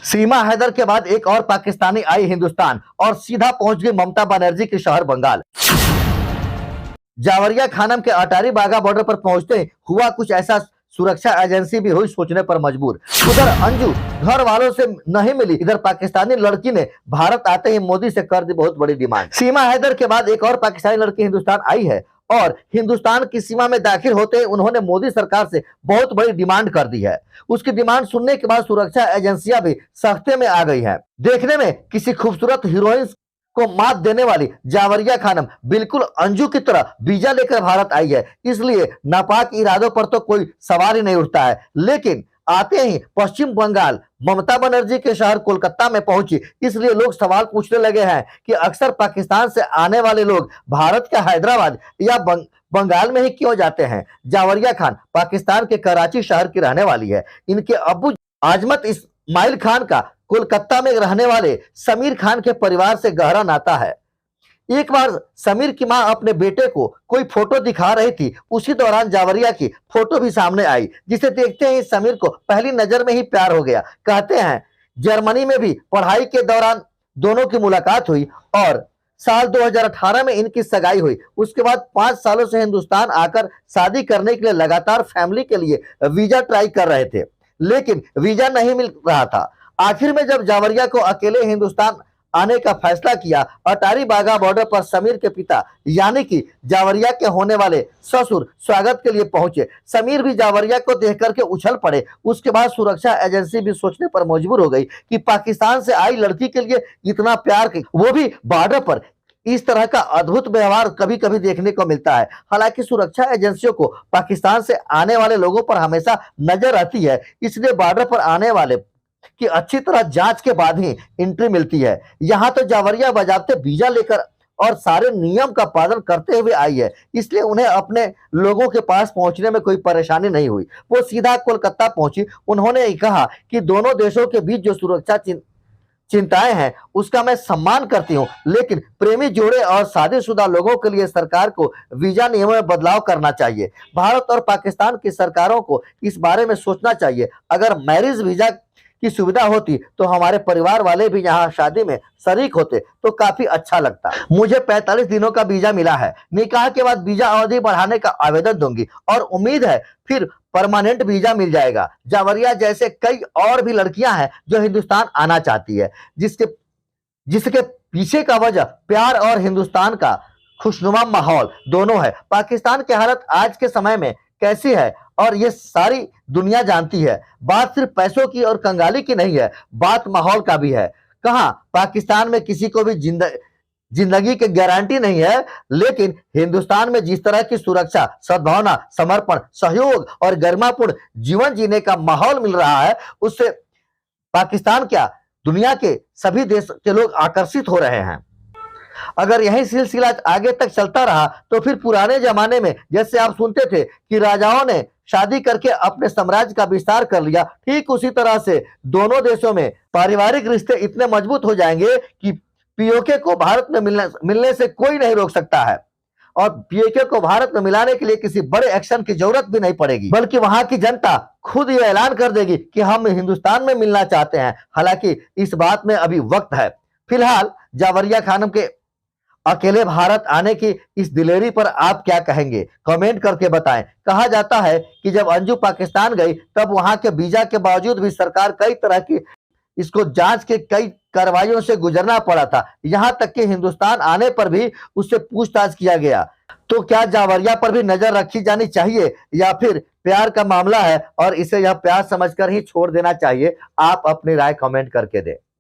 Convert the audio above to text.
सीमा हैदर के बाद एक और पाकिस्तानी आई हिंदुस्तान और सीधा पहुंच गई ममता बनर्जी के शहर बंगाल। जावरिया खानम के अटारी बागा बॉर्डर पर पहुंचते ही हुआ कुछ ऐसा, सुरक्षा एजेंसी भी हुई सोचने पर मजबूर। उधर अंजू घर वालों से नहीं मिली, इधर पाकिस्तानी लड़की ने भारत आते ही मोदी से कर दी बहुत बड़ी डिमांड। सीमा हैदर के बाद एक और पाकिस्तानी लड़की हिंदुस्तान आई है और हिंदुस्तान की सीमा में दाखिल होते ही उन्होंने मोदी सरकार से बहुत बड़ी डिमांड कर दी है। उसकी डिमांड सुनने के बाद सुरक्षा एजेंसियां भी सख्ते में आ गई हैं। देखने में किसी खूबसूरत हीरोइन को मात देने वाली जावरिया खानम बिल्कुल अंजू की तरह वीजा लेकर भारत आई है, इसलिए नापाक इरादों पर तो कोई सवाल ही नहीं उठता है। लेकिन आते ही पश्चिम बंगाल ममता बनर्जी के शहर कोलकाता में पहुंची, इसलिए लोग सवाल पूछने लगे हैं कि अक्सर पाकिस्तान से आने वाले लोग भारत के हैदराबाद या बंगाल में ही क्यों जाते हैं। जावरिया खान पाकिस्तान के कराची शहर की रहने वाली है। इनके अब्बू आजमत इस्माइल खान का कोलकाता में रहने वाले समीर खान के परिवार से गहरा नाता है। एक बार समीर की मां अपने बेटे को कोई फोटो दिखा रही थी, उसी दौरान जावरिया की फोटो भी सामने आई, जिसे देखते ही समीर को पहली नजर में ही प्यार हो गया। कहते हैं जर्मनी में भी पढ़ाई के दौरान दोनों की मुलाकात हुई और साल 2018 में इनकी सगाई हुई। उसके बाद 5 सालों से हिंदुस्तान आकर शादी करने के लिए लगातार फैमिली के लिए वीजा ट्राई कर रहे थे, लेकिन वीजा नहीं मिल रहा था। आखिर में जब जावरिया को अकेले हिंदुस्तान आने का फैसला किया, अटारी बागा बॉर्डर पर समीर के पिता यानी कि जावरिया के होने वाले ससुर स्वागत के लिए पहुंचे। समीर भी जावरिया को देख करके उछल पड़े। उसके बाद सुरक्षा एजेंसी भी सोचने पर मजबूर हो गई कि पाकिस्तान से आई लड़की के लिए इतना प्यार, वो भी बॉर्डर पर। इस तरह का अद्भुत व्यवहार कभी कभी देखने को मिलता है। हालांकि सुरक्षा एजेंसियों को पाकिस्तान से आने वाले लोगों पर हमेशा नजर रहती है, इसलिए बॉर्डर पर आने वाले कि अच्छी तरह जांच के बाद ही एंट्री मिलती है। यहां तो जावरिया बजाते वीजा लेकर और सारे नियम का पालन करते हुए आई है, इसलिए उन्हें अपने लोगों के पास पहुंचने में कोई परेशानी नहीं हुई। वो सीधा कोलकाता पहुंची। उन्होंने कहा कि दोनों देशों के बीच जो सुरक्षा चिंताएं हैं उसका मैं सम्मान करती हूं, लेकिन प्रेमी जोड़े और शादीशुदा लोगों के लिए सरकार को वीजा नियमों में बदलाव करना चाहिए। भारत और पाकिस्तान की सरकारों को इस बारे में सोचना चाहिए। अगर मैरिज वीजा की सुविधा होती तो हमारे परिवार वाले भी यहाँ शादी में शरीक होते तो काफी अच्छा लगता। मुझे 45 दिनों का वीजा मिला है। निकाह के बाद वीजा अवधि बढ़ाने का आवेदन दूंगी और उम्मीद है फिर परमानेंट वीजा मिल जाएगा। जावरिया जैसे कई और भी लड़कियां हैं जो हिंदुस्तान आना चाहती है, जिसके पीछे का वजह प्यार और हिंदुस्तान का खुशनुमा माहौल दोनों है। पाकिस्तान की हालत आज के समय में कैसी है और ये सारी दुनिया जानती है। बात सिर्फ पैसों की और कंगाली की नहीं है, बात माहौल का भी है। कहां पाकिस्तान में किसी को भी जिंदगी की गारंटी नहीं है, लेकिन हिंदुस्तान में जिस तरह की सुरक्षा, सद्भावना, समर्पण, सहयोग और गरिमापूर्ण जीवन जीने का माहौल मिल रहा है, उससे पाकिस्तान क्या दुनिया के सभी देश के लोग आकर्षित हो रहे हैं। अगर यही सिलसिला आगे तक चलता रहा तो फिर पुराने जमाने में जैसे आप सुनते थे कि राजाओं ने शादी करके अपने साम्राज्य का विस्तार कर लिया, ठीक उसी तरह से दोनों देशों में पारिवारिक रिश्ते इतने मजबूत हो जाएंगे कि पीओके को भारत में मिलने से कोई नहीं रोक सकता है और पीओके को भारत में मिलाने के लिए किसी बड़े एक्शन की जरूरत भी नहीं पड़ेगी, बल्कि वहां की जनता खुद ये ऐलान कर देगी कि हम हिंदुस्तान में मिलना चाहते हैं। हालांकि इस बात में अभी वक्त है। फिलहाल जावरिया खानम के अकेले भारत आने की इस दिलेरी पर आप क्या कहेंगे, कमेंट करके बताएं। कहा जाता है कि जब अंजू पाकिस्तान गई तब वहां के वीजा के बावजूद भी सरकार कई तरह की इसको जांच के कई कार्रवाइयों से गुजरना पड़ा था। यहां तक कि हिंदुस्तान आने पर भी उससे पूछताछ किया गया। तो क्या जावरिया पर भी नजर रखी जानी चाहिए या फिर प्यार का मामला है और इसे यह प्यार समझकर ही छोड़ देना चाहिए? आप अपनी राय कमेंट करके दें।